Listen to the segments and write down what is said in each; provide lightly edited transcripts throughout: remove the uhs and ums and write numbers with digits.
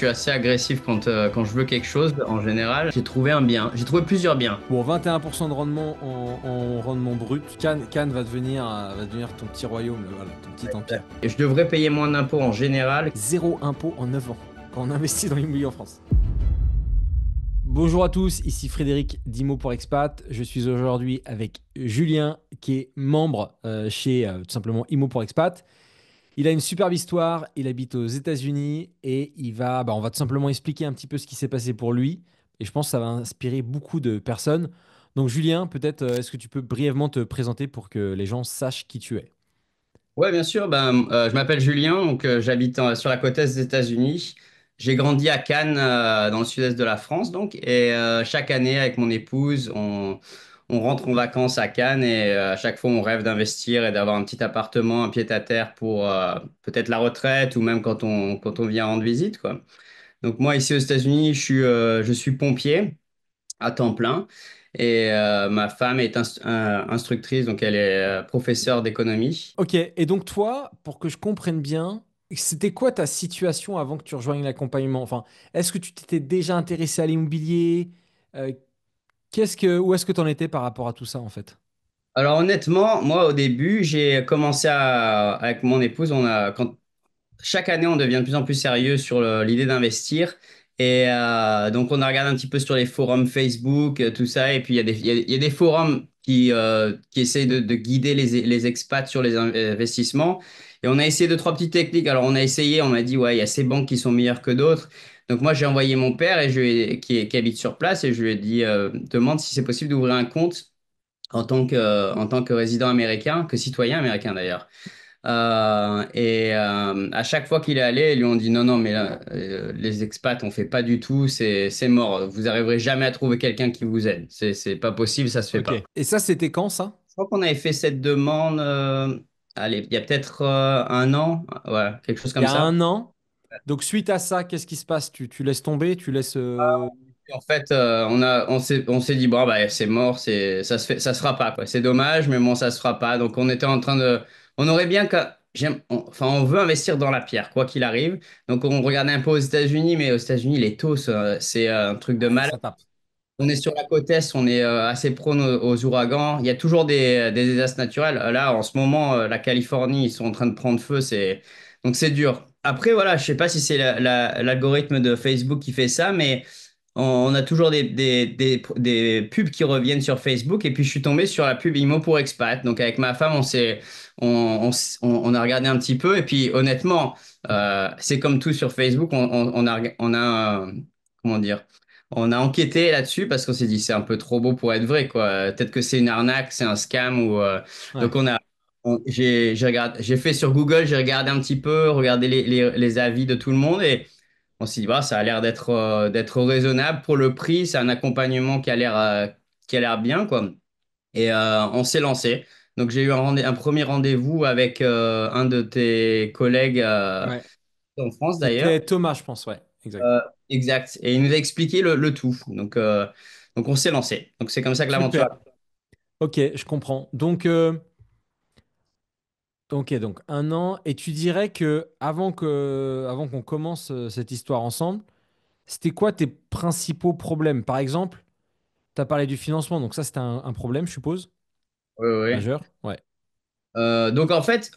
suis assez agressif quand je veux quelque chose. En général, j'ai trouvé un bien. J'ai trouvé plusieurs biens. Bon, 21% de rendement en rendement brut. Cannes va devenir ton petit royaume, voilà, ton petit empire. Et je devrais payer moins d'impôts en général. Zéro impôt en 9 ans quand on investit dans l'immobilier en France. Bonjour à tous, ici Frédéric d'Imo pour Expat. Je suis aujourd'hui avec Julien qui est membre chez tout simplement Imo pour Expat. Il a une superbe histoire, il habite aux États-Unis et on va tout simplement expliquer un petit peu ce qui s'est passé pour lui. Et je pense que ça va inspirer beaucoup de personnes. Donc Julien, peut-être est-ce que tu peux brièvement te présenter pour que les gens sachent qui tu es? Ouais, bien sûr. Je m'appelle Julien, donc j'habite sur la côte est des États-Unis. J'ai grandi à Cannes, dans le sud-est de la France, donc. Et chaque année, avec mon épouse, on rentre en vacances à Cannes et à chaque fois, on rêve d'investir et d'avoir un petit appartement, un pied-à-terre pour peut-être la retraite ou même quand on vient rendre visite, quoi. Donc moi, ici aux États-Unis, je suis pompier à temps plein. Et ma femme est instructrice, donc elle est professeure d'économie. Ok, et donc toi, pour que je comprenne bien, c'était quoi ta situation avant que tu rejoignes l'accompagnement? Enfin, est-ce que tu t'étais déjà intéressé à l'immobilier? Euh, où est-ce que tu en étais par rapport à tout ça en fait? Alors honnêtement, moi au début, j'ai commencé avec mon épouse, chaque année on devient de plus en plus sérieux sur l'idée d'investir. Et donc on a regardé un petit peu sur les forums Facebook, tout ça, et puis il y a des forums qui essayent de guider les expats sur les investissements. Et on a essayé deux, trois petites techniques. Alors on a essayé, on m'a dit, ouais, il y a ces banques qui sont meilleures que d'autres. Donc moi j'ai envoyé mon père qui habite sur place et je lui ai dit, demande si c'est possible d'ouvrir un compte en tant que résident américain, que citoyen américain d'ailleurs. À chaque fois qu'il est allé, ils lui ont dit non, non, mais là, les expats, on fait pas du tout, c'est mort. Vous arriverez jamais à trouver quelqu'un qui vous aide. C'est pas possible, ça se fait Ok. pas. Et ça, c'était quand ça? Je crois qu'on avait fait cette demande, allez, il y a peut-être un an, ouais, quelque chose Il y comme a ça. un an. Donc suite à ça, qu'est-ce qui se passe? Tu laisses tomber, tu laisses... En fait, on s'est dit, bon, bah, c'est mort, ça se fait, ça se fera pas, quoi. C'est dommage, mais bon, ça se fera pas. Donc, on aurait bien enfin, on veut investir dans la pierre, quoi qu'il arrive. Donc, on regardait un peu aux États-Unis, mais aux États-Unis, les taux, c'est un truc de Ouais, mal. ça tape. On est sur la côte est, on est assez prône aux ouragans. Il y a toujours des désastres naturels. Là, en ce moment, la Californie, ils sont en train de prendre feu. Donc, c'est dur. Après, voilà, je sais pas si c'est l'algorithme de Facebook qui fait ça, mais on a toujours des pubs qui reviennent sur Facebook. Et puis, je suis tombé sur la pub Imo pour expat. Donc, avec ma femme, on a regardé un petit peu. Et puis, honnêtement, c'est comme tout sur Facebook. Comment dire? On a enquêté là-dessus parce qu'on s'est dit c'est un peu trop beau pour être vrai, quoi. Peut-être que c'est une arnaque, c'est un scam Ouais. donc j'ai fait sur Google, j'ai regardé un petit peu, regardé les avis de tout le monde et on s'est dit bah ça a l'air d'être raisonnable pour le prix, c'est un accompagnement qui a l'air bien, quoi. Et on s'est lancé. Donc j'ai eu un premier rendez-vous avec un de tes collègues Ouais. en France d'ailleurs. C'était Thomas, je pense, ouais. Exact. Euh, exact. Et il nous a expliqué le tout. Donc on s'est lancé. Donc c'est comme ça que l'aventure Super. a... Ok, je comprends. Donc un an. Et tu dirais que avant qu'on commence cette histoire ensemble, c'était quoi tes principaux problèmes? Par exemple, tu as parlé du financement, donc ça c'était un problème, je suppose, Oui, oui, oui. majeur. Ouais. Donc en fait,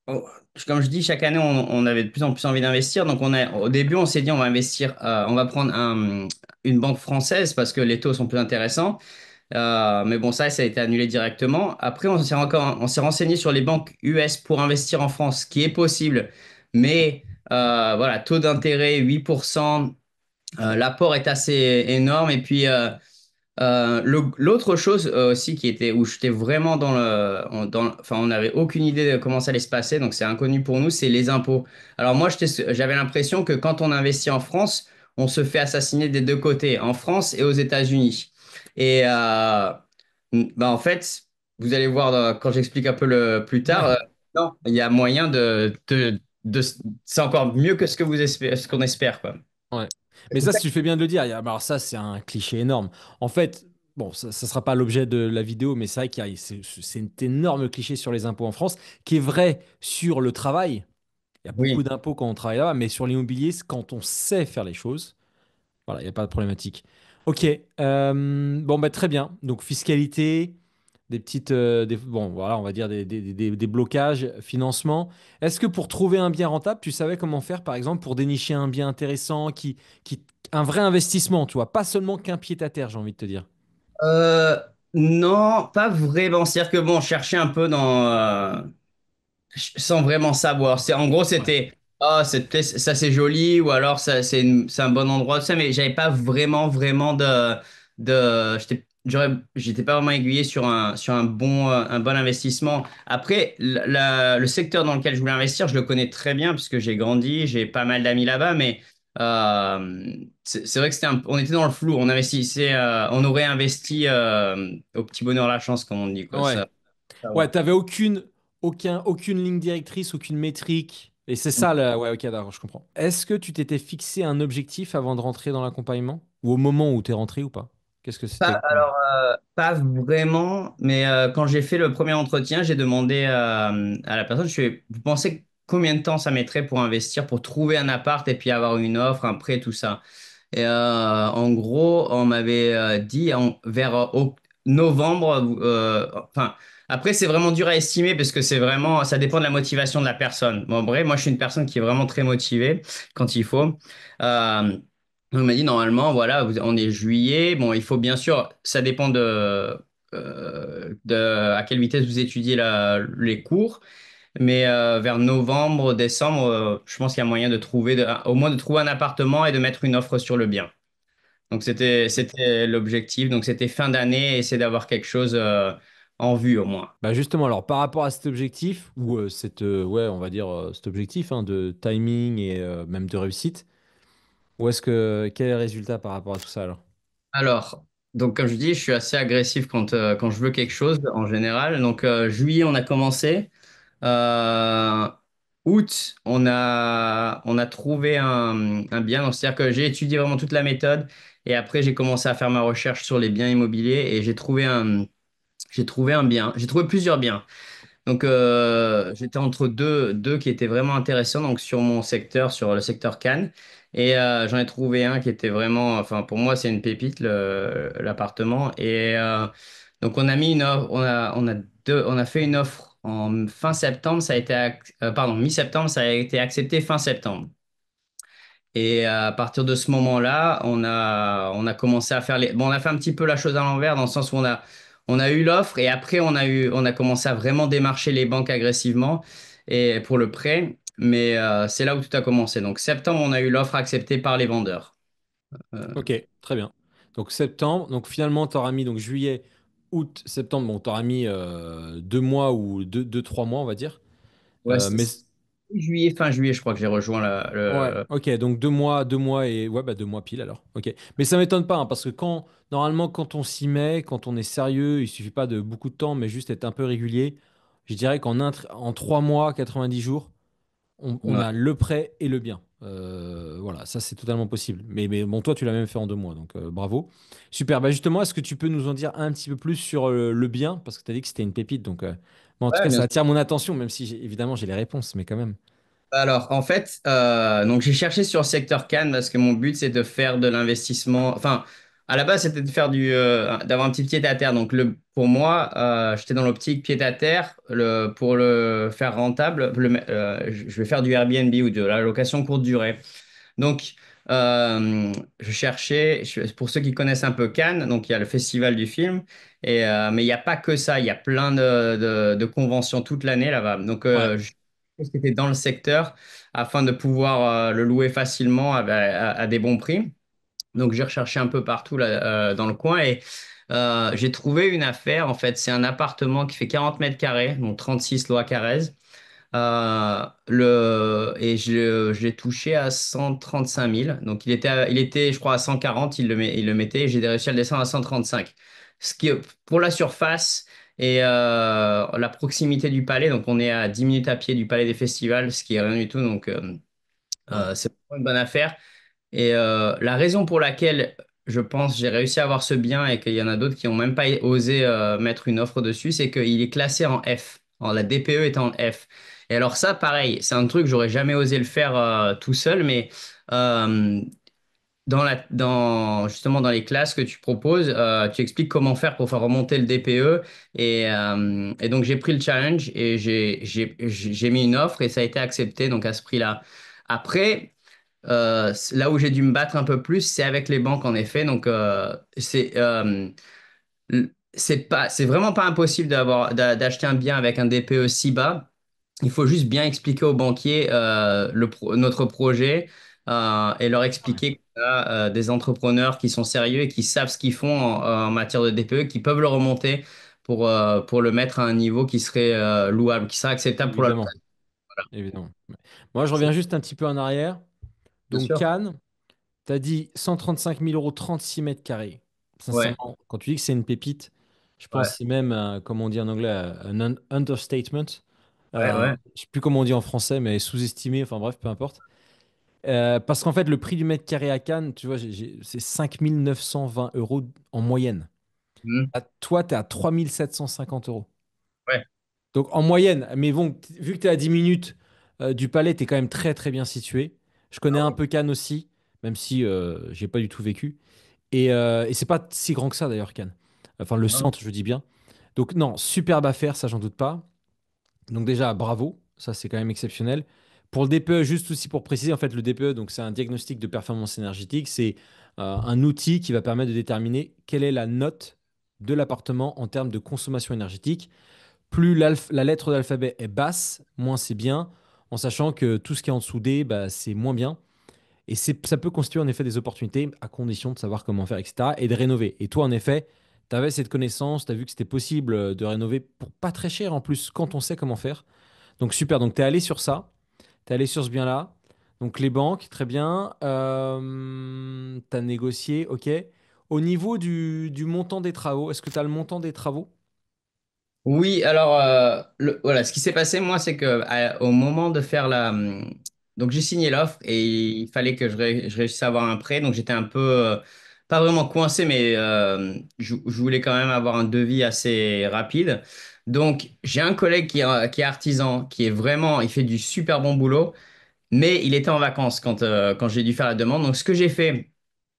oh, comme je dis, chaque année, on avait de plus en plus envie d'investir. Au début, on s'est dit, on va investir, on va prendre une banque française parce que les taux sont plus intéressants. Mais bon, ça a été annulé directement. Après, on s'est renseigné sur les banques US pour investir en France, ce qui est possible. Mais voilà, taux d'intérêt 8%, l'apport est assez énorme. Et puis, l'autre chose aussi où j'étais vraiment enfin, on n'avait aucune idée de comment ça allait se passer, donc c'est inconnu pour nous, c'est les impôts. Alors moi, j'avais l'impression que quand on investit en France, on se fait assassiner des deux côtés, en France et aux États-Unis. Et bah, en fait, vous allez voir quand j'explique un peu plus tard, Ouais. non, il y a moyen c'est encore mieux que ce qu'on espère, quoi. Ouais. Mais ça, si tu fais bien de le dire, alors ça, c'est un cliché énorme. En fait, bon, ça ne sera pas l'objet de la vidéo, mais c'est vrai c'est un énorme cliché sur les impôts en France, qui est vrai sur le travail, Il y a beaucoup Oui. d'impôts quand on travaille là-bas, mais sur l'immobilier, c'est quand on sait faire les choses, voilà, il n'y a pas de problématique. Ok, bon, bah, très bien. Donc, fiscalité, des petites, bon, voilà, on va dire des blocages, financement. Est-ce que pour trouver un bien rentable, tu savais comment faire, par exemple, pour dénicher un bien intéressant, un vrai investissement, tu vois, pas seulement qu'un pied-à-terre, j'ai envie de te dire. Euh, non, pas vraiment. C'est-à-dire que bon, chercher un peu sans vraiment savoir. En gros, Ouais. c'était ça c'est joli ou alors ça c'est un bon endroit, tout ça, mais j'avais pas vraiment j'étais pas vraiment aiguillé sur un bon investissement. Après, le secteur dans lequel je voulais investir, je le connais très bien puisque j'ai grandi, j'ai pas mal d'amis là-bas, mais c'est vrai que on était dans le flou. On aurait investi au petit bonheur la chance, comme on dit, quoi. Ouais. Ouais, t'avais aucune ligne directrice, aucune métrique. Et c'est ça, là. Ouais, ok, d'accord, je comprends. Est-ce que tu t'étais fixé un objectif avant de rentrer dans l'accompagnement? Ou au moment où t'es rentré ou pas? Qu'est-ce que c'était exactement? Pas vraiment, mais quand j'ai fait le premier entretien, j'ai demandé à la personne, vous pensez combien de temps ça mettrait pour investir, pour trouver un appart et puis avoir une offre, un prêt, tout ça? Et en gros, on m'avait dit vers novembre, enfin, après, c'est vraiment dur à estimer parce que ça dépend de la motivation de la personne. Bon, en vrai, moi, je suis une personne qui est vraiment très motivée quand il faut. Euh, on m'a dit normalement, voilà, on est juillet. Bon, il faut bien sûr, ça dépend de à quelle vitesse vous étudiez les cours, mais vers novembre, décembre, je pense qu'il y a moyen de au moins de trouver un appartement et de mettre une offre sur le bien. Donc c'était l'objectif. Donc c'était fin d'année, essayer d'avoir quelque chose en vue au moins. Bah justement, alors par rapport à cet objectif, ou ouais, on va dire cet objectif hein, de timing et même de réussite, quel est le résultat par rapport à tout ça alors? Alors, donc comme je dis, je suis assez agressif quand je veux quelque chose en général. Donc juillet, on a commencé. Euh, Août, on a trouvé un bien. Donc, c'est-à-dire que j'ai étudié vraiment toute la méthode et après j'ai commencé à faire ma recherche sur les biens immobiliers et j'ai trouvé un bien. J'ai trouvé plusieurs biens. Donc j'étais entre deux qui étaient vraiment intéressants donc sur mon secteur, sur le secteur Cannes. Et j'en ai trouvé un qui était vraiment, enfin pour moi c'est une pépite l'appartement. Et donc on a mis une offre, on a fait une offre en fin septembre, pardon mi-septembre, ça a été accepté fin septembre. Et à partir de ce moment-là, on a commencé à faire bon, on a fait un petit peu la chose à l'envers dans le sens où on a eu l'offre et après on a commencé à vraiment démarcher les banques agressivement et pour le prêt. Mais c'est là où tout a commencé. Donc septembre, on a eu l'offre acceptée par les vendeurs. Euh, Ok, très bien. Donc septembre, donc finalement tu auras mis donc juillet, août, septembre, bon tu auras mis 2 mois ou trois mois on va dire. ouais, Mais juillet, fin juillet, je crois que j'ai rejoint ouais, ok, donc 2 mois et ouais, bah 2 mois pile alors. Ok, mais ça m'étonne pas hein, parce que normalement quand on s'y met, quand on est sérieux, il suffit pas de beaucoup de temps, mais juste être un peu régulier. Je dirais en 3 mois, 90 jours, on ouais. a le prêt et le bien. Voilà, ça c'est totalement possible. Mais bon, toi tu l'as même fait en 2 mois, donc bravo. Super. Bah justement, est-ce que tu peux nous en dire un petit peu plus sur le bien, parce que tu as dit que c'était une pépite, donc bon, en tout Ouais, cas bien ça sûr. attire mon attention, même si évidemment j'ai les réponses, mais quand même. Alors, en fait, donc j'ai cherché sur le secteur Cannes parce que mon but c'est de faire de l'investissement. Enfin, à la base c'était de faire d'avoir un petit pied à terre. Donc pour moi, j'étais dans l'optique pied à terre. Pour le faire rentable, je vais faire du Airbnb ou de la location courte durée. Donc, je cherchais, pour ceux qui connaissent un peu Cannes, donc il y a le festival du film, mais il n'y a pas que ça, il y a plein de conventions toute l'année là-bas. Donc, Ouais. je pense que c'était dans le secteur afin de pouvoir le louer facilement à des bons prix. Donc, j'ai recherché un peu partout là, dans le coin et j'ai trouvé une affaire. En fait, c'est un appartement qui fait 40 mètres carrés, donc 36 lois Carrez. Et je l'ai touché à 135 000. Donc il était, je crois, à 140, il le mettait. Et j'ai réussi à le descendre à 135. Ce qui, pour la surface et la proximité du palais, donc on est à 10 minutes à pied du palais des festivals, ce qui est rien du tout. Donc Ouais. c'est vraiment une bonne affaire. Et la raison pour laquelle je pense j'ai réussi à avoir ce bien et qu'il y en a d'autres qui n'ont même pas osé mettre une offre dessus, c'est qu'il est classé en F. la DPE est en F. Et alors ça, pareil, c'est un truc, j'aurais jamais osé le faire tout seul, mais euh, justement dans les classes que tu proposes, tu expliques comment faire pour faire remonter le DPE. Et donc j'ai pris le challenge et j'ai mis une offre et ça a été accepté donc à ce prix-là. Après, là où j'ai dû me battre un peu plus, c'est avec les banques en effet. Donc c'est vraiment pas impossible d'acheter un bien avec un DPE si bas. Il faut juste bien expliquer aux banquiers notre projet et leur Ouais. expliquer qu'on a des entrepreneurs qui sont sérieux et qui savent ce qu'ils font en matière de DPE, qui peuvent le remonter pour le mettre à un niveau qui serait louable, qui serait acceptable pour la Évidemment, location. Voilà. évidemment. Ouais. Moi, je reviens C'est juste un petit peu en arrière. bien Donc, sûr. Cannes, tu as dit 135 000 euros, 36 mètres carrés. Ouais, Sincèrement, quand tu dis que c'est une pépite, je pense ouais, que c'est même, comme on dit en anglais, un understatement. ouais, ouais. Je sais plus comment on dit en français, mais sous-estimé, enfin bref, peu importe. Parce qu'en fait, le prix du mètre carré à Cannes, tu vois, c'est 5 920 euros en moyenne. Mhm. Toi, tu es à 3 750 euros. Ouais. Donc en moyenne, mais bon, vu que tu es à 10 minutes du palais, tu es quand même très très bien situé. Je connais Ah un ouais. peu Cannes aussi, même si j'ai pas du tout vécu. Et c'est pas si grand que ça d'ailleurs, Cannes. Enfin, le Non. centre, je dis bien. Donc non, superbe affaire, ça j'en doute pas. Donc déjà, bravo, ça c'est quand même exceptionnel. Pour le DPE, juste aussi pour préciser, en fait, le DPE, donc c'est un diagnostic de performance énergétique, c'est un outil qui va permettre de déterminer quelle est la note de l'appartement en termes de consommation énergétique. Plus la lettre de l'alphabet est basse, moins c'est bien, en sachant que tout ce qui est en dessous D, bah, c'est moins bien. Et ça peut constituer en effet des opportunités à condition de savoir comment faire, etc. et de rénover. Et toi, en effet, tu avais cette connaissance, tu as vu que c'était possible de rénover pour pas très cher en plus quand on sait comment faire. Donc super, donc tu es allé sur ça, tu es allé sur ce bien-là. Donc les banques, très bien. Tu as négocié, ok. Au niveau du montant des travaux, est-ce que tu as le montant des travaux? Oui, alors voilà, ce qui s'est passé, moi, c'est que au moment de faire donc j'ai signé l'offre et il fallait que je réussisse à avoir un prêt. Donc j'étais un peu, pas vraiment coincé, mais je voulais quand même avoir un devis assez rapide. Donc j'ai un collègue qui est artisan, qui est vraiment, il fait du super bon boulot, mais il était en vacances quand j'ai dû faire la demande. Donc ce que j'ai fait,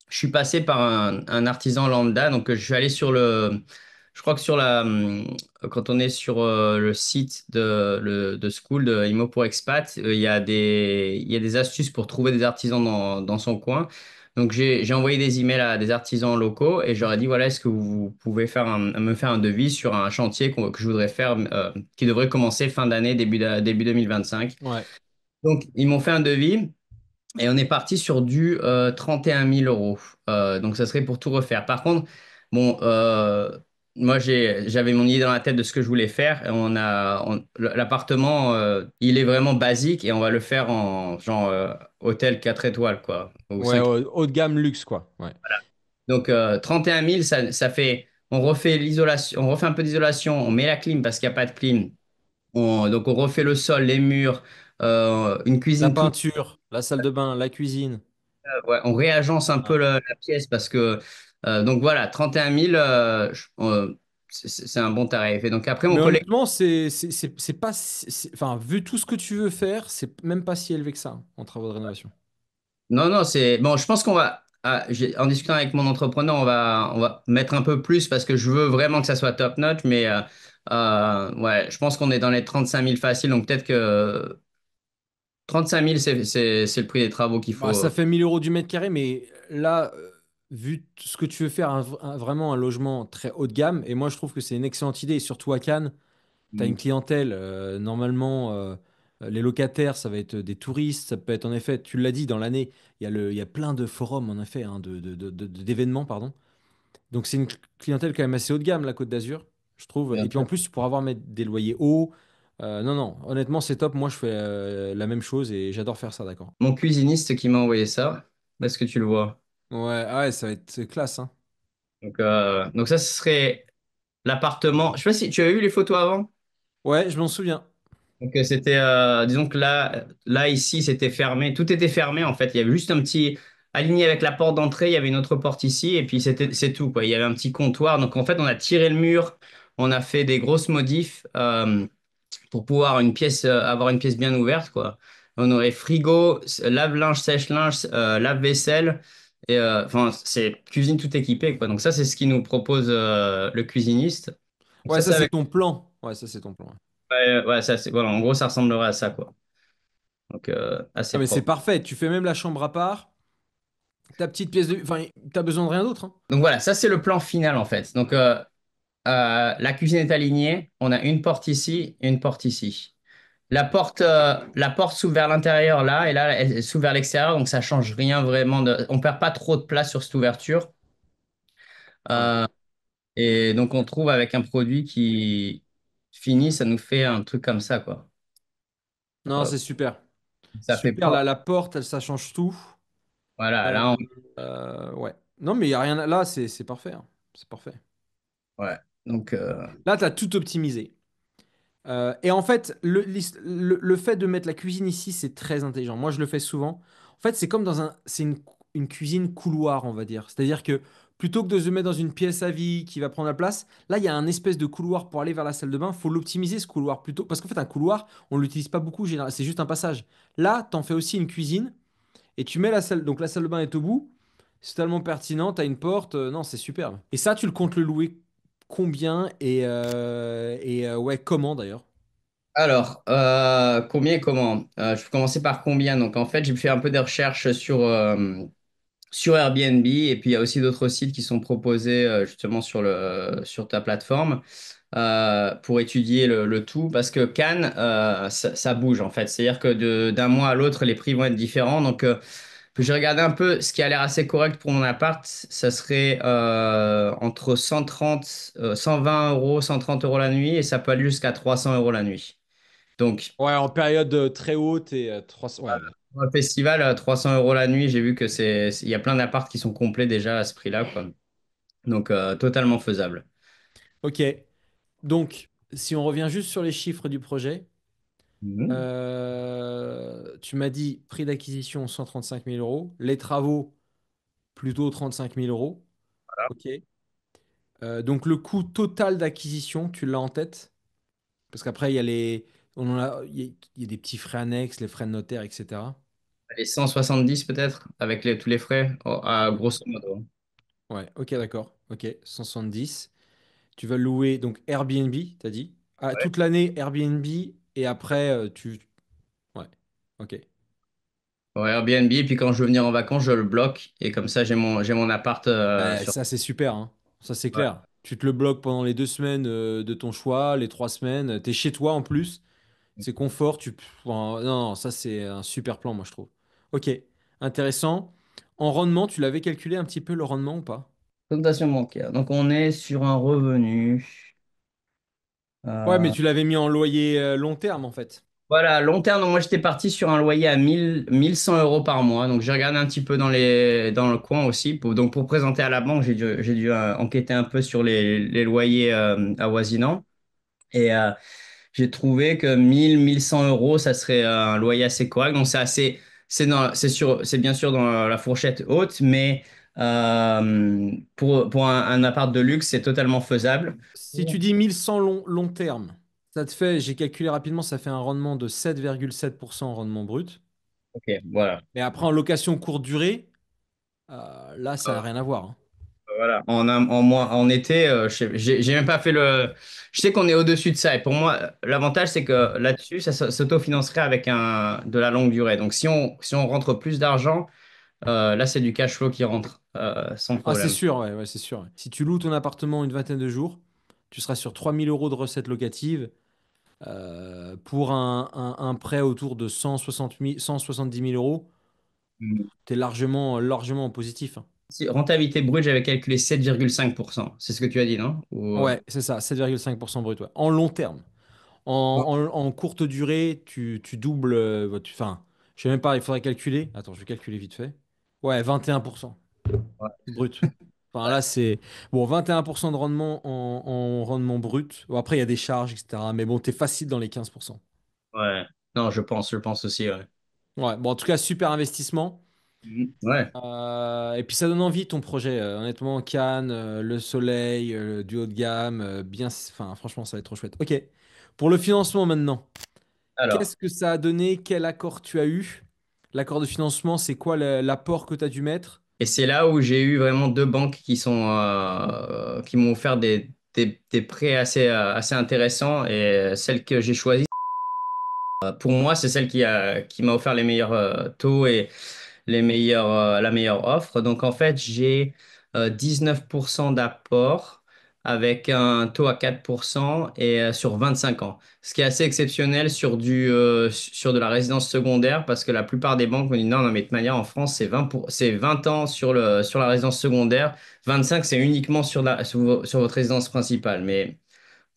je suis passé par un artisan lambda, donc je suis allé je crois que quand on est sur le site de School de Imo pour Expat, il y a des astuces pour trouver des artisans dans son coin. Donc j'ai envoyé des emails à des artisans locaux et j'aurais dit voilà, est-ce que vous pouvez me faire un devis sur un chantier que je voudrais faire, qui devrait commencer fin d'année, début 2025. Ouais. Donc ils m'ont fait un devis. Et on est parti sur du 31 000 euros. Donc, ça serait pour tout refaire. Par contre, bon, moi, j'avais mon idée dans la tête de ce que je voulais faire. Et l'appartement, il est vraiment basique et on va le faire en genre hôtel 4 étoiles, quoi, ou Ouais, 5. haut de gamme luxe, quoi. Ouais. Donc, 31 000, ça fait, on refait l'isolation, on refait un peu d'isolation, on met la clim parce qu'il n'y a pas de clim. Donc, on refait le sol, les murs, une La cuisine toute. peinture, la salle de bain, la cuisine. Ouais, on réagence un peu Ouais. la pièce parce que donc voilà, 31 000, c'est un bon tarif. Et donc après mon Mais collègue, honnêtement, c'est pas, enfin, vu tout ce que tu veux faire, c'est même pas si élevé que ça en travaux de rénovation. non non, c'est bon, je pense qu'on va en discutant avec mon entrepreneur, on va mettre un peu plus parce que je veux vraiment que ça soit top notch, mais ouais, je pense qu'on est dans les 35 000 faciles, donc peut-être que 35 000 c'est le prix des travaux qu'il Bah, ça faut. fait 1 000 euros du mètre carré, mais là, vu ce que tu veux faire, vraiment un logement très haut de gamme, et moi je trouve que c'est une excellente idée, et surtout à Cannes, tu as une clientèle, normalement, les locataires, ça va être des touristes, ça peut être en effet, tu l'as dit, dans l'année, il y a plein de forums, en effet, hein, d'événements, pardon. Donc c'est une clientèle quand même assez haut de gamme, la Côte d'Azur, je trouve. Bien Et puis en sûr. plus, tu pourras avoir mettre des loyers hauts. Non, non, honnêtement, c'est top. Moi, je fais la même chose et j'adore faire ça, d'accord. Mon cuisiniste qui m'a envoyé ça, est-ce que tu le vois? Ouais, ah ouais, ça va être classe, hein. Donc ça, ce serait l'appartement. Je sais pas si tu as eu les photos avant. Ouais, je m'en souviens. Donc c'était, disons que là ici, c'était fermé. Tout était fermé en fait. Il y avait juste un petit aligné avec la porte d'entrée. Il y avait une autre porte ici et puis c'est tout quoi. Il y avait un petit comptoir. Donc en fait, on a tiré le mur. On a fait des grosses modifs. pour pouvoir avoir une pièce bien ouverte, quoi. On aurait frigo, lave-linge, sèche-linge, lave-vaisselle, et enfin, c'est cuisine tout équipée, quoi. Donc ça, c'est ce qui nous propose le cuisiniste. Donc Ouais, ça, ça, c'est c'est avec. ton plan. Ouais, ça, c'est ton plan. Ouais, ça, voilà, en gros, ça ressemblerait à ça, quoi. Donc Ah, assez mais c'est propre. parfait. Tu fais même la chambre à part. Ta petite pièce de. Enfin, t'as besoin de rien d'autre, hein. Donc voilà, ça, c'est le plan final, en fait. Donc la cuisine est alignée. On a une porte ici, une porte ici. La porte s'ouvre vers l'intérieur là, et là, elle s'ouvre vers l'extérieur, donc ça change rien vraiment on perd pas trop de place sur cette ouverture. Ouais. Euh, et donc on trouve avec un produit qui fini, ça nous fait un truc comme ça, quoi. Non, Euh, c'est super. Ça fait Super, pas. là, la porte, ça change tout. Voilà, Euh, là, ouais. Non, mais il n'y a rien. Là, c'est parfait, hein. C'est parfait. ouais. Donc, Là, tu as tout optimisé. Et en fait, le fait de mettre la cuisine ici, c'est très intelligent. Moi, je le fais souvent. En fait, c'est comme c'est une cuisine couloir, on va dire. C'est-à-dire que plutôt que de se mettre dans une pièce à vie qui va prendre la place, là, il y a un espèce de couloir pour aller vers la salle de bain. Il faut l'optimiser, ce couloir, plutôt. Parce qu'en fait, un couloir, on ne l'utilise pas beaucoup, c'est juste un passage. Là, tu en fais aussi une cuisine et tu mets la salle. Donc, la salle de bain est au bout. C'est tellement pertinent. Tu as une porte. Non, c'est superbe. Et ça, tu le comptes le louer combien ouais, comment d'ailleurs? alors, combien et comment? Je vais commencer par combien. Donc, en fait, j'ai fait un peu des recherches sur Airbnb, et puis il y a aussi d'autres sites qui sont proposés justement sur ta plateforme pour étudier le tout, parce que Cannes, ça bouge en fait. C'est-à-dire que d'un mois à l'autre, les prix vont être différents. Donc, j'ai regardé un peu ce qui a l'air assez correct pour mon appart. Ça serait entre 130, 120 euros, 130 euros la nuit, et ça peut aller jusqu'à 300 euros la nuit. Donc, Ouais, en période très haute et 300. Ouais. pour le festival, 300 euros la nuit, j'ai vu que il y a plein d'apparts qui sont complets déjà à ce prix-là, quoi. Donc, totalement faisable. Ok. Donc, si on revient juste sur les chiffres du projet, Mhm. tu m'as dit prix d'acquisition 135 000 euros, les travaux plutôt 35 000 euros. Ok. Donc, le coût total d'acquisition, tu l'as en tête? Parce qu'après, il y a il y a des petits frais annexes, les frais de notaire, etc. Les 170 peut-être, avec tous les frais, grosso modo. Ouais, ok, d'accord. Ok, 170. Tu vas louer donc Airbnb, t'as dit? Ah, Ouais. toute l'année Airbnb et après Ouais, ok. Ouais, Airbnb, et puis quand je veux venir en vacances, je le bloque, et comme ça, j'ai mon appart Bah, sur. ça c'est super, hein. Ça c'est Ouais. clair. Tu te le bloques pendant les 2 semaines de ton choix, les 3 semaines. T'es chez toi en plus. C'est confort. Non, non, ça c'est un super plan, moi je trouve. Ok, intéressant. En rendement, tu l'avais calculé un petit peu le rendement ou pas? Dotation bancaire. Donc, on est sur un revenu. Ouais, mais euh, tu l'avais mis en loyer long terme en fait. Voilà, long terme, donc moi j'étais parti sur un loyer à 1100 euros par mois. Donc j'ai regardé un petit peu dans le coin aussi. Donc pour présenter à la banque, j'ai dû enquêter un peu sur les loyers avoisinants. Et j'ai trouvé que 1100 euros, ça serait un loyer assez correct. Donc c'est bien sûr dans la fourchette haute, mais pour un appart de luxe, c'est totalement faisable. Si tu dis 1100 long terme, ça te fait, j'ai calculé rapidement, ça fait un rendement de 7,7% en rendement brut. Ok, voilà. Mais après, en location courte durée, là, ça n'a rien à voir, hein. Voilà, en été, j'ai même pas fait le. Je sais qu'on est au-dessus de ça. Et pour moi, l'avantage, c'est que là-dessus, ça s'autofinancerait avec de la longue durée. Donc, si on rentre plus d'argent, là, c'est du cash flow qui rentre sans Ah, c'est problème. sûr, ouais, ouais, c'est sûr, ouais. Si tu loues ton appartement une vingtaine de jours, tu seras sur 3 000 euros de recettes locatives pour un prêt autour de 170 000 euros. Mhm. Tu es largement en positif, hein. Rentabilité brute, j'avais calculé 7,5%. C'est ce que tu as dit, non? Ouais, c'est ça, 7,5% brut, ouais. En long terme. En courte durée, tu doubles. Enfin, je sais même pas, il faudrait calculer. Attends, je vais calculer vite fait. Ouais, 21% Ouais. brut. Enfin, là, c'est. Bon, 21% de rendement en rendement brut. Bon, après, il y a des charges, etc. Mais bon, t'es facile dans les 15%. Ouais. Non, je pense aussi, ouais. Ouais, bon, en tout cas, super investissement. Mhm. Ouais. Et puis, ça donne envie ton projet. Honnêtement, Cannes, le soleil, du haut de gamme, bien. Enfin, franchement, ça va être trop chouette. Ok. Pour le financement maintenant, Alors, qu'est-ce que ça a donné? Quel accord tu as eu? L'accord de financement, c'est quoi l'apport que tu as dû mettre? et c'est là où j'ai eu vraiment deux banques qui m'ont offert des prêts assez intéressants. Et celle que j'ai choisie, pour moi, c'est celle qui m'a offert les meilleurs taux et la meilleure offre. Donc, en fait, j'ai 19% d'apport avec un taux à 4% et sur 25 ans. Ce qui est assez exceptionnel sur de la résidence secondaire parce que la plupart des banques me disent non, non, mais de toute manière, en France, c'est 20 ans sur la résidence secondaire. 25, c'est uniquement sur votre résidence principale. Mais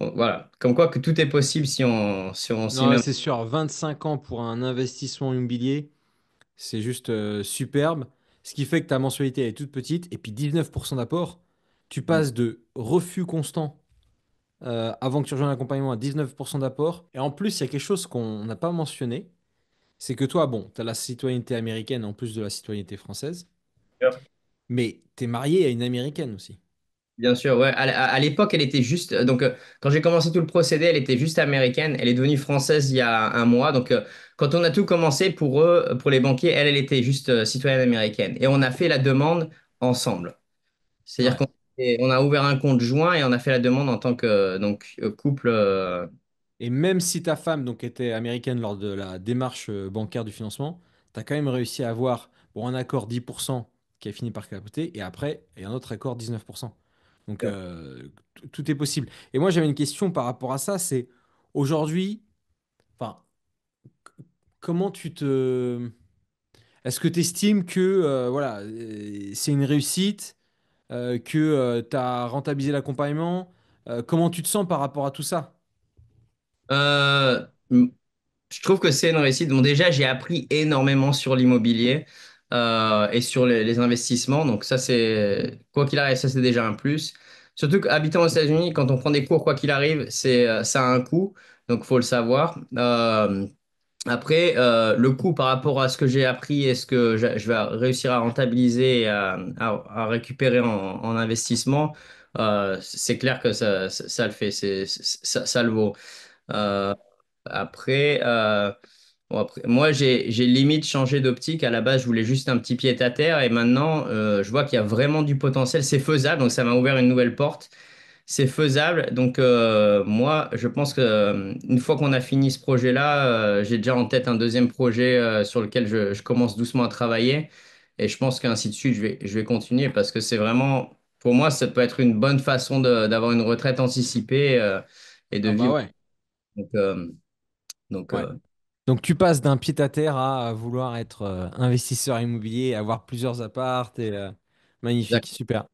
bon, voilà, comme quoi que tout est possible si on s'y Non, ouais, met. c'est sûr, 25 ans pour un investissement immobilier, c'est juste superbe. Ce qui fait que ta mensualité elle est toute petite. Et puis 19% d'apport, tu passes de refus constant avant que tu rejoignes l'accompagnement à 19% d'apport. Et en plus, il y a quelque chose qu'on n'a pas mentionné, c'est que toi, bon, tu as la citoyenneté américaine en plus de la citoyenneté française, mais tu es marié à une américaine aussi. Bien sûr, ouais. À l'époque, elle était juste. Donc, quand j'ai commencé tout le procédé, elle était juste américaine. Elle est devenue française il y a un mois. Donc, quand on a tout commencé pour eux, pour les banquiers, elle était juste citoyenne américaine. Et on a fait la demande ensemble. C'est-à-dire Ouais. qu'on a ouvert un compte joint et on a fait la demande en tant que couple. Et même si ta femme donc, était américaine lors de la démarche bancaire du financement, tu as quand même réussi à avoir bon, un accord 10% qui a fini par capoter, et après, et un autre accord 19%. Donc, tout est possible. Et moi, j'avais une question par rapport à ça, c'est aujourd'hui, enfin, comment tu te... Est-ce que tu estimes que voilà, c'est une réussite, que tu as rentabilisé l'accompagnement? Comment tu te sens par rapport à tout ça? Euh, Je trouve que c'est une réussite. Bon, déjà, j'ai appris énormément sur l'immobilier et sur les investissements. Donc, ça, quoi qu'il arrive, ça, c'est déjà un plus. Surtout qu'habitant aux États-Unis, quand on prend des cours, quoi qu'il arrive, ça a un coût. Donc, il faut le savoir. Après, le coût par rapport à ce que j'ai appris et ce que je vais réussir à rentabiliser et à récupérer en investissement, c'est clair que ça le fait. Ça le vaut. Euh, après, bon, après, moi, j'ai limite changé d'optique. À la base, je voulais juste un petit pied à terre et maintenant, je vois qu'il y a vraiment du potentiel. C'est faisable, donc ça m'a ouvert une nouvelle porte. C'est faisable, donc moi, je pense que une fois qu'on a fini ce projet-là, j'ai déjà en tête un deuxième projet sur lequel je commence doucement à travailler. Et je pense qu'ainsi de suite, je vais continuer parce que c'est vraiment, pour moi, ça peut être une bonne façon d'avoir une retraite anticipée et de Ah bah vivre. ouais. Donc, donc Ouais. Donc tu passes d'un pied-à-terre à vouloir être investisseur immobilier, avoir plusieurs apparts et magnifique, super.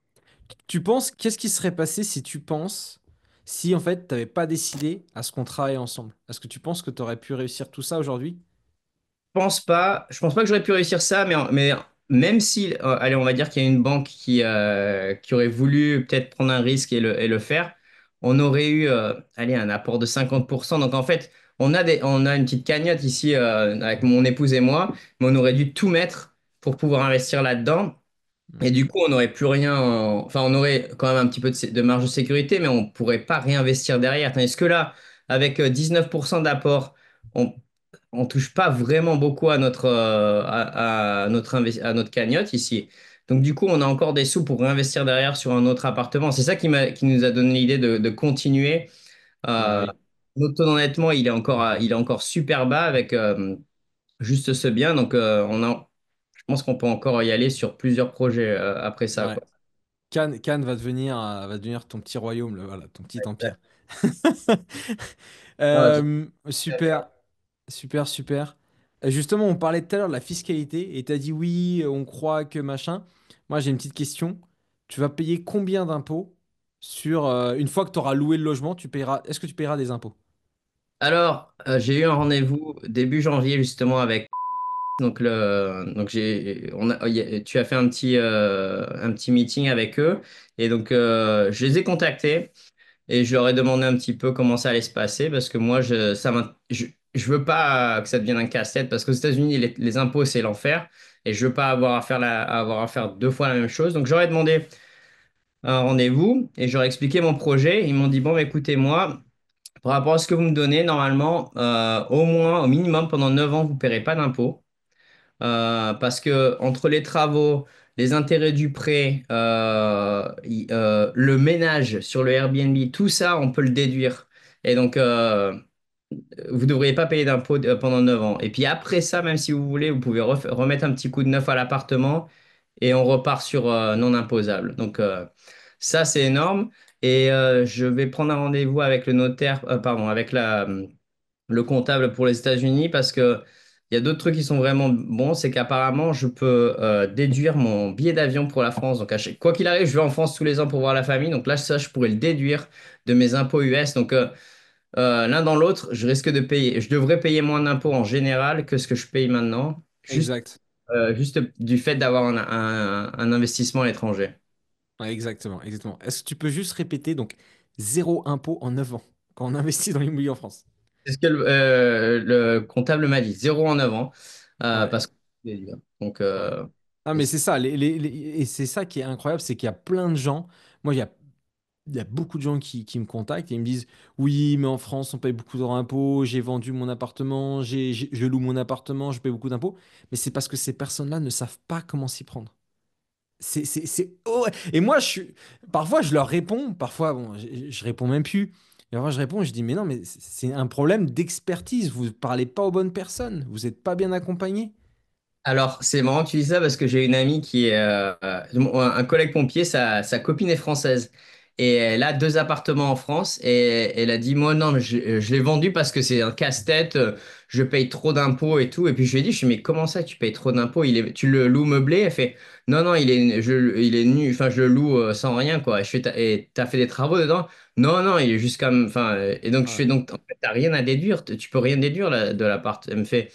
Tu penses, qu'est-ce qui serait passé si tu penses, si en fait tu n'avais pas décidé à ce qu'on travaille ensemble? Est-ce que tu penses que tu aurais pu réussir tout ça aujourd'hui? je pense pas que j'aurais pu réussir ça, mais même si, allez, on va dire qu'il y a une banque qui aurait voulu peut-être prendre un risque et le faire, on aurait eu, allez, un apport de 50%. Donc en fait, on a une petite cagnotte ici avec mon épouse et moi, mais on aurait dû tout mettre pour pouvoir investir là-dedans. Et Hmm. du coup, on n'aurait plus rien. Enfin, on aurait quand même un petit peu de marge de sécurité, mais on ne pourrait pas réinvestir derrière. Tandis que là, avec 19% d'apport, on ne touche pas vraiment beaucoup à notre cagnotte ici. Donc, du coup, on a encore des sous pour réinvestir derrière sur un autre appartement. C'est ça qui nous a donné l'idée de continuer. Bah Euh, oui. Notre taux d'endettement, il est encore super bas avec juste ce bien. Donc, je pense qu'on peut encore y aller sur plusieurs projets après ça, Ouais. quoi. Cannes va devenir ton petit royaume, voilà, ton petit empire. Ah, Super, super, super. Justement, on parlait tout à l'heure de la fiscalité et tu as dit oui, on croit que machin. Moi, j'ai une petite question. Tu vas payer combien d'impôts sur une fois que tu auras loué le logement, tu payeras, est-ce que tu payeras des impôts? Alors, j'ai eu un rendez-vous début janvier justement avec. Donc tu as fait un petit meeting avec eux et donc je les ai contactés et je leur ai demandé un petit peu comment ça allait se passer parce que moi je veux pas que ça devienne un casse-tête parce qu'aux États-Unis les impôts c'est l'enfer et je veux pas avoir à faire deux fois la même chose. Donc j'aurais demandé un rendez-vous et j'aurais expliqué mon projet. Ils m'ont dit bon, écoutez moi. par rapport à ce que vous me donnez, normalement, au moins, au minimum, pendant 9 ans, vous ne paierez pas d'impôts. Parce que entre les travaux, les intérêts du prêt, le ménage sur le Airbnb, tout ça, on peut le déduire. Et donc, vous ne devriez pas payer d'impôts pendant 9 ans. Et puis après ça, même si vous voulez, vous pouvez remettre un petit coup de neuf à l'appartement et on repart sur non imposable. Donc, ça, c'est énorme. Et je vais prendre un rendez-vous avec le notaire, pardon, avec le comptable pour les États-Unis parce que il y a d'autres trucs qui sont vraiment bons. C'est qu'apparemment, je peux déduire mon billet d'avion pour la France. Donc, quoi qu'il arrive, je vais en France tous les ans pour voir la famille. Donc là, ça, je pourrais le déduire de mes impôts US. Donc, l'un dans l'autre, je risque de payer. Je devrais payer moins d'impôts en général que ce que je paye maintenant, Exact. juste du fait d'avoir un investissement à l'étranger. Ouais, exactement, exactement. Est-ce que tu peux juste répéter donc zéro impôt en 9 ans quand on investit dans l'immobilier en France? C'est ce que le comptable m'a dit, 0 en 9 ans, Ouais, parce que donc, ouais. Ah, mais c'est ça, et c'est ça qui est incroyable, c'est qu'il y a plein de gens. Moi, il y a beaucoup de gens qui me contactent et ils me disent, oui, mais en France, on paye beaucoup d'impôts, j'ai vendu mon appartement, je loue mon appartement, je paye beaucoup d'impôts. Mais c'est parce que ces personnes-là ne savent pas comment s'y prendre. Oh, et moi, parfois, je leur réponds, parfois, bon, je réponds même plus. Et parfois, je réponds, je dis, mais non, mais c'est un problème d'expertise. Vous ne parlez pas aux bonnes personnes. Vous n'êtes pas bien accompagné. alors, c'est marrant que tu dis ça parce que j'ai une amie qui est un collègue pompier, sa copine est française. Et elle a 2 appartements en France et elle a dit, moi, non, mais je l'ai vendu parce que c'est un casse-tête, je paye trop d'impôts et tout. Et puis je lui ai dit, mais comment ça, tu payes trop d'impôts? Tu le loues meublé? Elle fait, non, non, il est nu, enfin, je le loue sans rien, quoi. Et je fais, et t'as fait des travaux dedans? Non, non, il est juste comme, enfin, et donc je Ouais. fais, donc, en fait, t'as rien à déduire, tu peux rien déduire là, de l'appart. Elle me fait,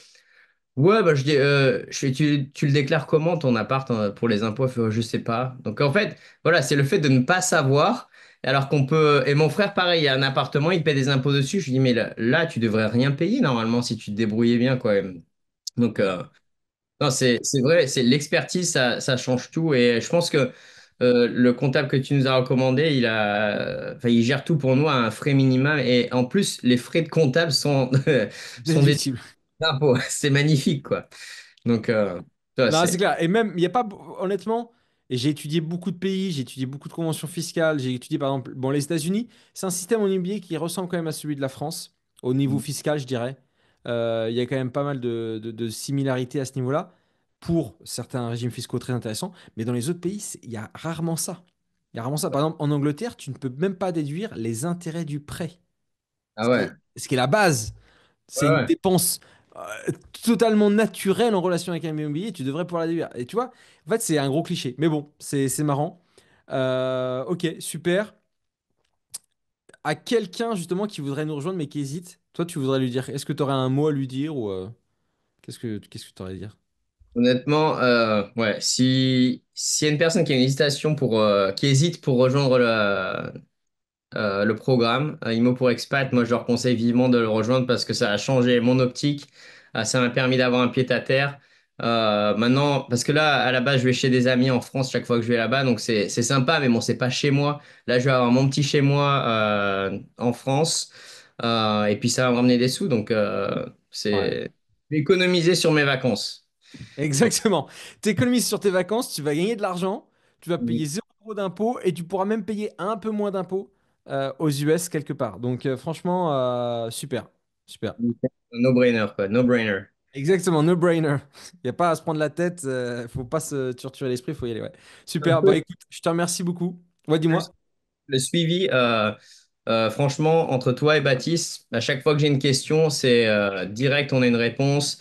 ouais, bah, tu le déclares comment ton appart pour les impôts? Elle fait, je sais pas. Donc en fait, voilà, c'est le fait de ne pas savoir, alors qu'on peut. Et mon frère, pareil, il a un appartement, il paie des impôts dessus. Je lui dis, mais là, tu devrais rien payer normalement si tu te débrouillais bien, quoi. Donc, non, c'est vrai, c'est l'expertise, ça change tout. Et je pense que le comptable que tu nous as recommandé, enfin, il gère tout pour nous à un frais minimum. Et en plus, les frais de comptable sont, sont des Déductible. impôts. C'est magnifique, quoi. Donc, ça, Non, c'est c'est. clair. Et même, il n'y a pas, honnêtement, et j'ai étudié beaucoup de pays, j'ai étudié beaucoup de conventions fiscales, j'ai étudié par exemple, bon, les États-Unis, c'est un système en immobilier qui ressemble quand même à celui de la France, au niveau fiscal, je dirais. Il y a quand même pas mal de similarités à ce niveau-là, pour certains régimes fiscaux très intéressants, mais dans les autres pays, il y a rarement ça. Il y a rarement ça. Par exemple, en Angleterre, tu ne peux même pas déduire les intérêts du prêt, Ah ouais. ce qui est la base. Ouais, C'est une ouais. dépense totalement naturelle en relation avec un immobilier. Tu devrais pouvoir la déduire. Et tu vois, en fait, c'est un gros cliché. Mais bon, c'est marrant. Ok, super. À quelqu'un justement qui voudrait nous rejoindre mais qui hésite, toi, tu voudrais lui dire, est-ce que tu aurais un mot à lui dire ou qu'est-ce que tu aurais à dire? Honnêtement, ouais. S'il y a une personne qui a une hésitation qui hésite pour rejoindre le programme Immo pour Expat, moi je leur conseille vivement de le rejoindre parce que ça a changé mon optique. Ça m'a permis d'avoir un pied à terre. Maintenant, parce que là, à la base, je vais chez des amis en France chaque fois que je vais là-bas, donc c'est sympa, mais bon, c'est pas chez moi. Là, je vais avoir mon petit chez moi en France, et puis ça va me ramener des sous, donc Ouais. je vais économiser sur mes vacances. Donc, Exactement. Tu économises sur tes vacances, tu vas gagner de l'argent, tu vas payer 0 € d'impôts et tu pourras même payer un peu moins d'impôts aux US quelque part. Donc franchement, super. Super. no-brainer, quoi, no-brainer. Exactement, no-brainer. Il n'y a pas à se prendre la tête, faut pas se torturer l'esprit, faut y aller, ouais. Un Super, peu, bah écoute, je te remercie beaucoup. Ouais, dis-moi. le suivi, franchement, entre toi et Baptiste, à chaque fois que j'ai une question, c'est direct, on a une réponse.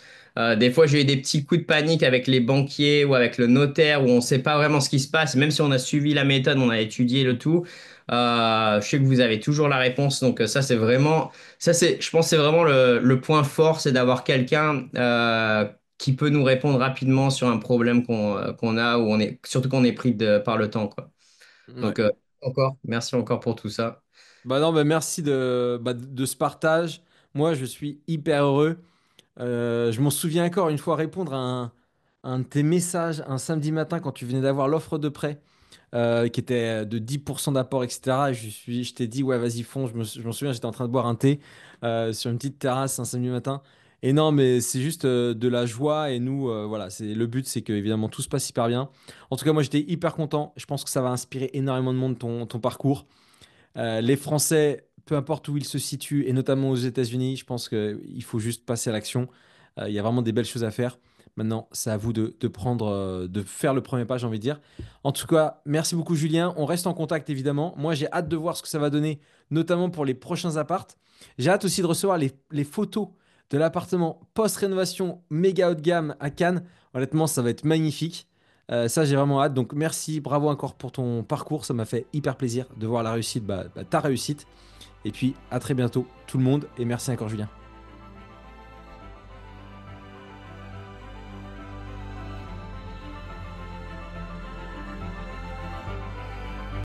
Des fois, j'ai eu des petits coups de panique avec les banquiers ou avec le notaire où on ne sait pas vraiment ce qui se passe. Même si on a suivi la méthode, on a étudié le tout, je sais que vous avez toujours la réponse. Donc ça, c'est vraiment, je pense, que c'est vraiment le point fort, c'est d'avoir quelqu'un qui peut nous répondre rapidement sur un problème qu'on a ou surtout qu'on est pris par le temps, quoi. Ouais. Donc, merci encore pour tout ça. Bah non, bah merci de ce partage. Moi, je suis hyper heureux. Je m'en souviens encore une fois répondre à un de tes messages un samedi matin quand tu venais d'avoir l'offre de prêt qui était de 10% d'apport, etc. Et je t'ai dit, ouais, vas-y, fonce. Je m'en souviens, j'étais en train de boire un thé sur une petite terrasse un samedi matin. Et non, mais c'est juste de la joie. Et nous, voilà, le but, c'est que évidemment tout se passe hyper bien. En tout cas, moi, j'étais hyper content. Je pense que ça va inspirer énormément de monde ton parcours. Les Français, peu importe où ils se situent, et notamment aux États-Unis, je pense qu'il faut juste passer à l'action. Il y a vraiment des belles choses à faire. Maintenant, c'est à vous de faire le premier pas, j'ai envie de dire. En tout cas, merci beaucoup, Julien. On reste en contact, évidemment. Moi, j'ai hâte de voir ce que ça va donner, notamment pour les prochains appartes. J'ai hâte aussi de recevoir les photos de l'appartement post-rénovation méga haut de gamme à Cannes. Honnêtement, ça va être magnifique. Ça, j'ai vraiment hâte. Donc, merci, bravo encore pour ton parcours. Ça m'a fait hyper plaisir de voir la réussite, ta réussite. Et puis, à très bientôt, tout le monde. Et merci encore, Julien.